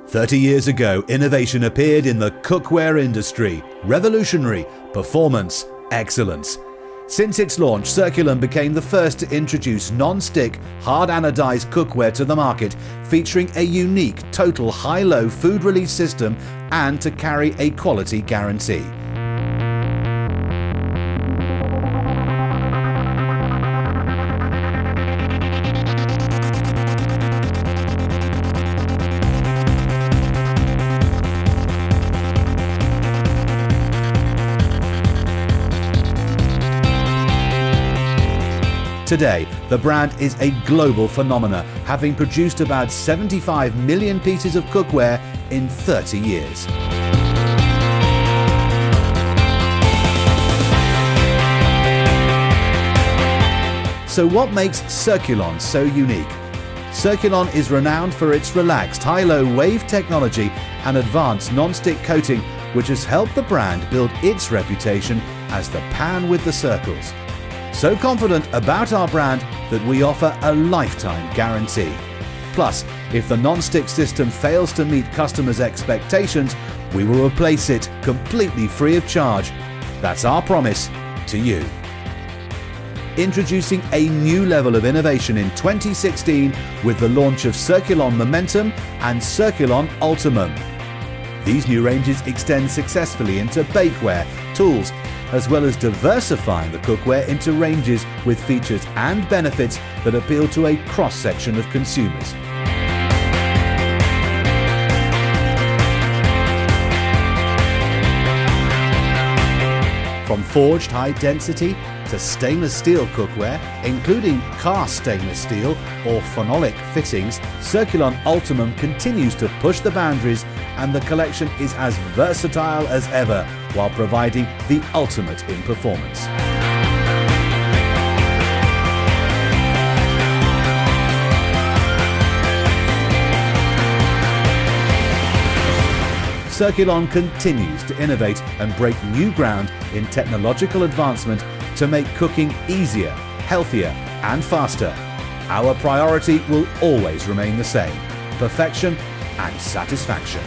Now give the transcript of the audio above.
30 years ago, innovation appeared in the cookware industry. Revolutionary, performance, excellence. Since its launch, Circulon became the first to introduce non-stick, hard anodized cookware to the market, featuring a unique total high-low food release system and to carry a quality guarantee. Today, the brand is a global phenomenon, having produced about 75 million pieces of cookware in 30 years. So what makes Circulon so unique? Circulon is renowned for its relaxed high-low wave technology and advanced non-stick coating, which has helped the brand build its reputation as the pan with the circles. So confident about our brand that we offer a lifetime guarantee. Plus, if the non-stick system fails to meet customers' expectations, we will replace it completely free of charge. That's our promise to you. Introducing a new level of innovation in 2016 with the launch of Circulon Momentum and Circulon Ultimum. These new ranges extend successfully into bakeware, tools, as well as diversifying the cookware into ranges with features and benefits that appeal to a cross-section of consumers. From forged high density to stainless steel cookware, including cast stainless steel or phenolic fittings, Circulon Ultimum continues to push the boundaries, and the collection is as versatile as ever while providing the ultimate in performance. Circulon continues to innovate and break new ground in technological advancement to make cooking easier, healthier and faster. Our priority will always remain the same: perfection and satisfaction.